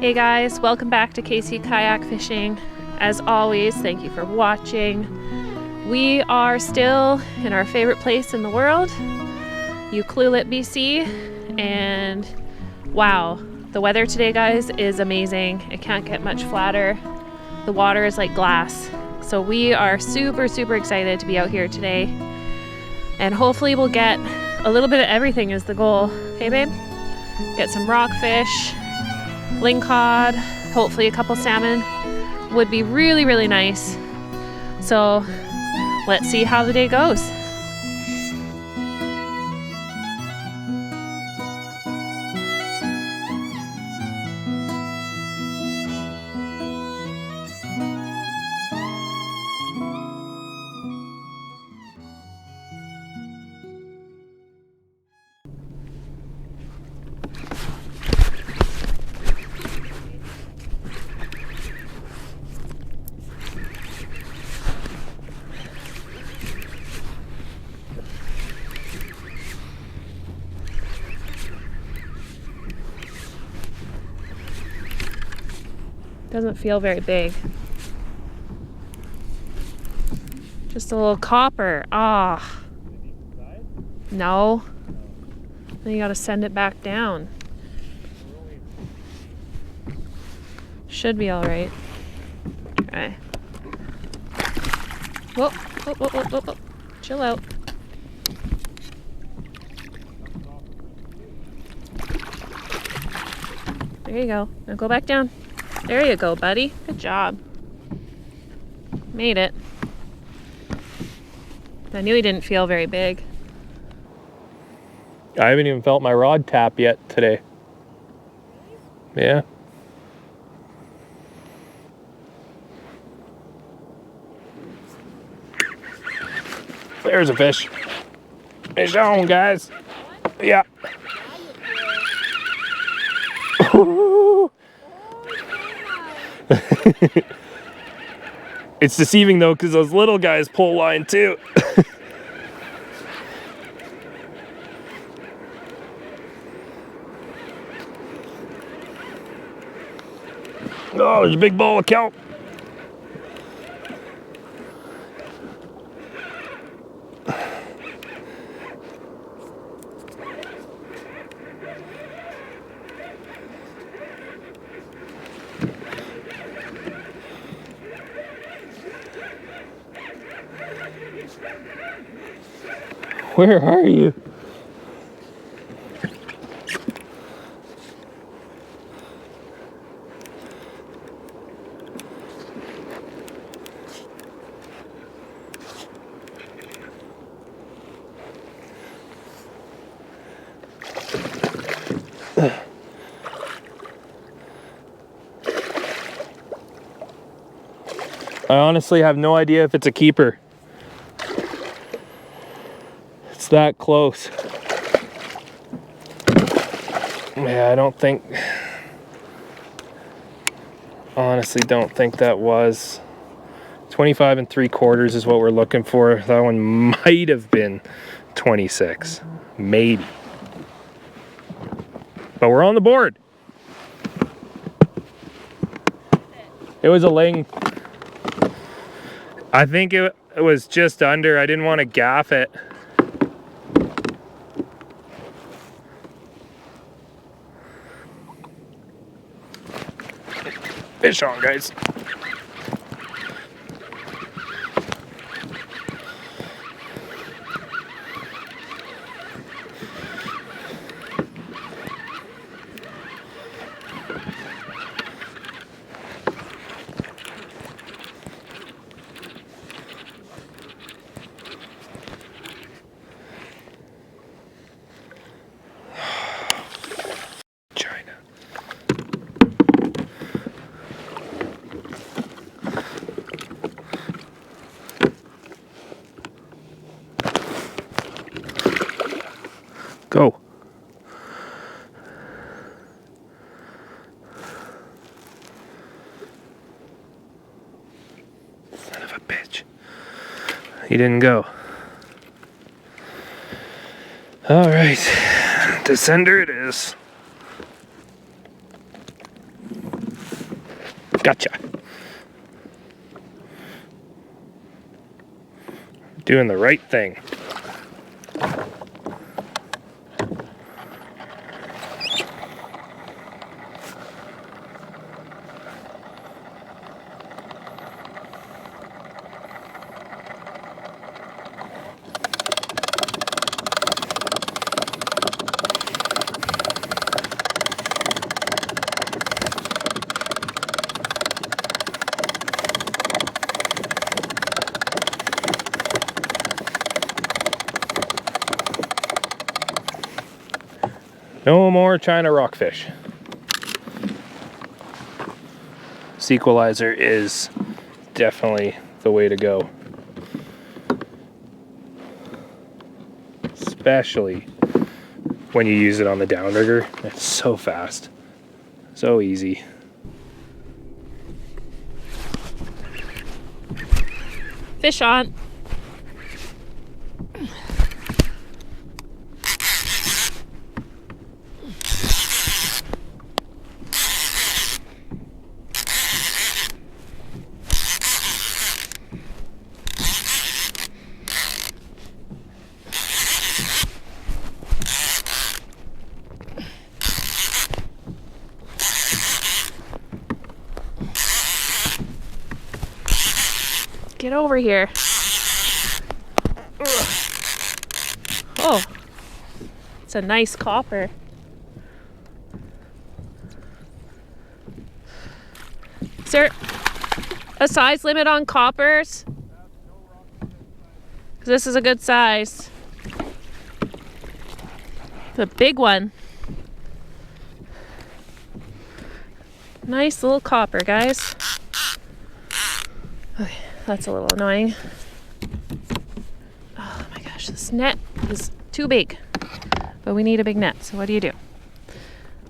Hey guys, welcome back to KC Kayak Fishing. As always, thank you for watching. We are still in our favorite place in the world, Ucluelet, BC, and wow, the weather today, guys, is amazing. It can't get much flatter. The water is like glass. So we are super excited to be out here today, and hopefully we'll get a little bit of everything is the goal. Okay, babe? Get some rockfish, lingcod, hopefully a couple salmon would be really nice. So let's see how the day goes. Doesn't feel very big. Just a little copper. Ah. No. Then you gotta send it back down. Should be alright. Okay. Whoa. Chill out. There you go. Now go back down. There you go, buddy. Good job. Made it. I knew he didn't feel very big. I haven't even felt my rod tap yet today. Yeah. There's a fish. Fish on, guys. Yeah. It's deceiving though, because those little guys pull line too. Oh, there's a big ball of kelp. Where are you? I honestly have no idea if it's a keeper. It's that close. Yeah, I don't think, honestly don't think that was. 25 3/4 is what we're looking for. That one might have been 26, maybe. But we're on the board. It was a ling. I think it was just under. I didn't want to gaff it. Fish on, guys. Go. Son of a bitch. He didn't go. All right. Descender it is. Gotcha. Doing the right thing. No more China rockfish. Sequelizer is definitely the way to go. Especially when you use it on the downrigger. It's so fast. So easy. Fish on. Get over here. Oh, it's a nice copper. Is there a size limit on coppers? 'Cause this is a good size. The big one. Nice little copper, guys. Okay, that's a little annoying. Oh my gosh, this net is too big. But we need a big net, so what do you do?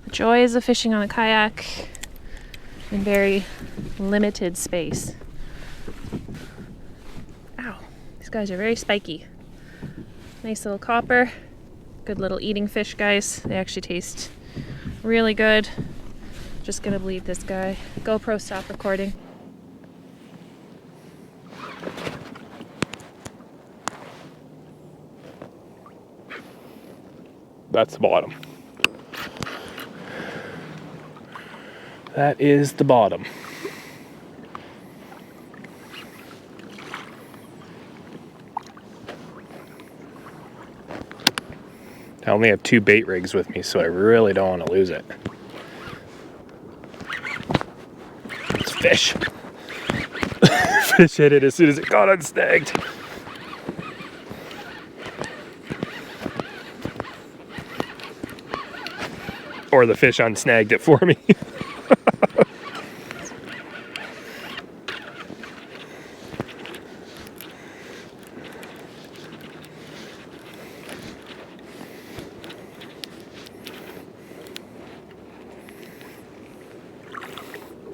The joys of fishing on a kayak in very limited space. Ow, these guys are very spiky. Nice little copper. Good little eating fish, guys. They actually taste really good. Just gonna bleed this guy. GoPro, stop recording. That's the bottom. That is the bottom. I only have 2 bait rigs with me, so I really don't want to lose it. It's fish. Fish hit it as soon as it got unsnagged. Or the fish unsnagged it for me.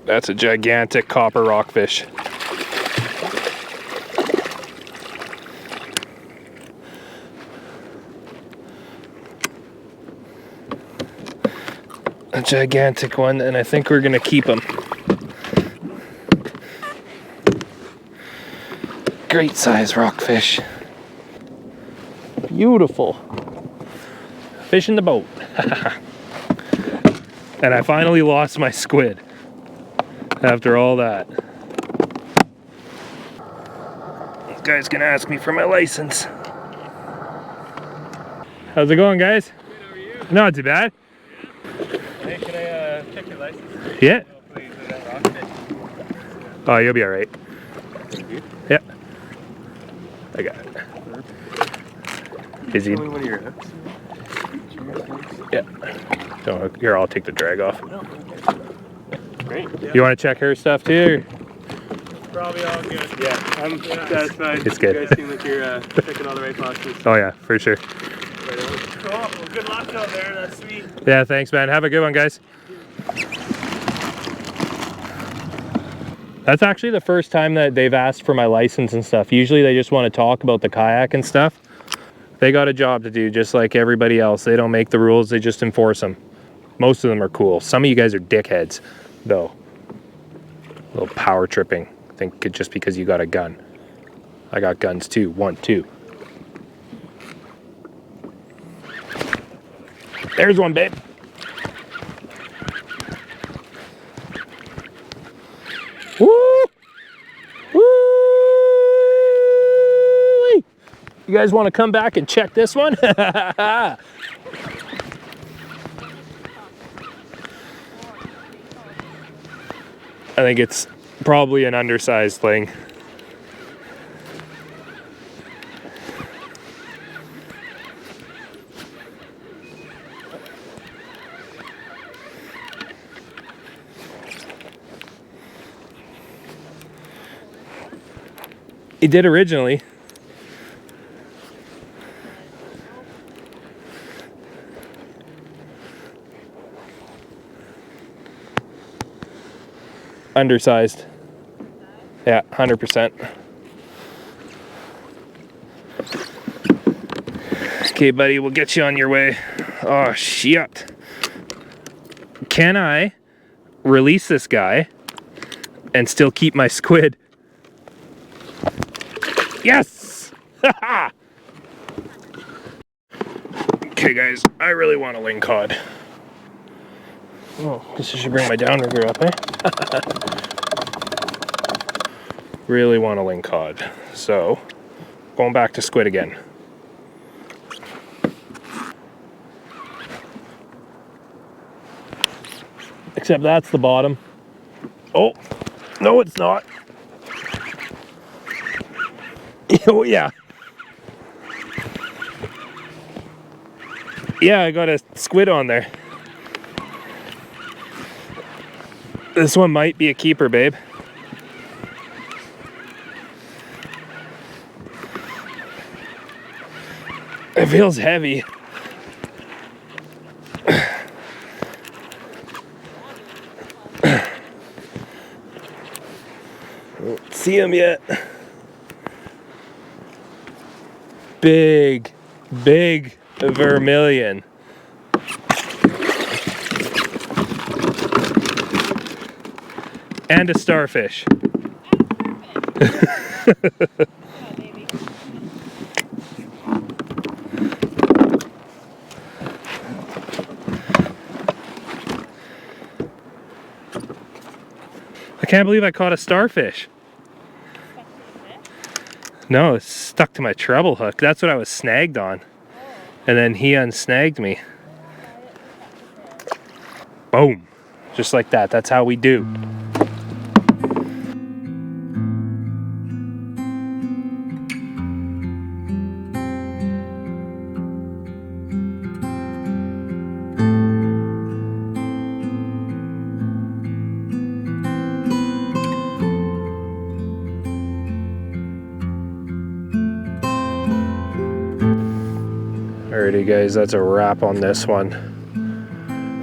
That's a gigantic copper rockfish. A gigantic one, and I think we're gonna keep him. Great size rockfish. Beautiful. Fish in the boat. And I finally lost my squid after all that. This guy's gonna ask me for my license. How's it going, guys? Good, how are you? Not too bad. Hey, can I check your license? Yeah. Oh, please, is that rockfish? Oh, you'll be all right. Thank you. Yeah. I got it. Is he? Tell me one of your hooks. Yeah. So here, I'll take the drag off. Oh, okay. Great. Yeah. You want to check her stuff too? Probably all good. Yeah, I'm satisfied. It's good. You guys seem like you're checking all the right boxes. Oh yeah, for sure. Right on. Cool. Well, good luck out there. That's sweet. Yeah, thanks, man. Have a good one, guys. That's actually the first time that they've asked for my license and stuff. Usually they just want to talk about the kayak and stuff. They got a job to do just like everybody else. They don't make the rules, they just enforce them. Most of them are cool. Some of you guys are dickheads, though. A little power tripping. I think just because you got a gun. I got guns too. 1, 2. There's one, babe. Woo! Woo! You guys want to come back and check this one? I think it's probably an undersized thing. He did originally. Undersized. Yeah, 100%. Okay, buddy, we'll get you on your way. Oh, shit. Can I release this guy and still keep my squid? Yes! Okay, guys, I really want a lingcod. Oh, guess I should bring my downrigger up, eh? Really want a lingcod. So, going back to squid again. Except that's the bottom. Oh, no, it's not. Oh, yeah. Yeah, I got a squid on there. This one might be a keeper, babe. It feels heavy. Don't see him yet. Big, big vermilion. And a starfish. I can't believe I caught a starfish. No, it's stuck to my treble hook. That's what I was snagged on. And then he unsnagged me. Boom. Just like that. That's how we do. Alrighty guys, that's a wrap on this one.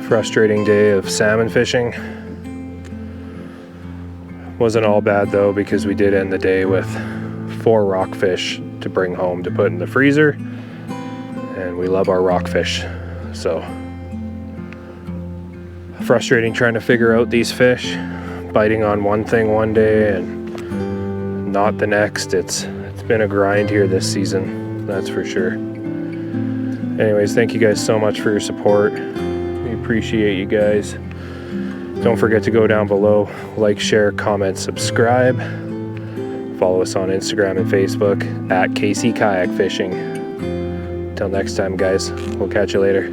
Frustrating day of salmon fishing. Wasn't all bad though, because we did end the day with 4 rockfish to bring home to put in the freezer. And we love our rockfish. So frustrating trying to figure out these fish. Biting on one thing one day and not the next. It's been a grind here this season, that's for sure. Anyways, thank you guys so much for your support. We appreciate you guys. Don't forget to go down below, like, share, comment, subscribe. Follow us on Instagram and Facebook at KC Kayak Fishing. Till next time, guys. We'll catch you later.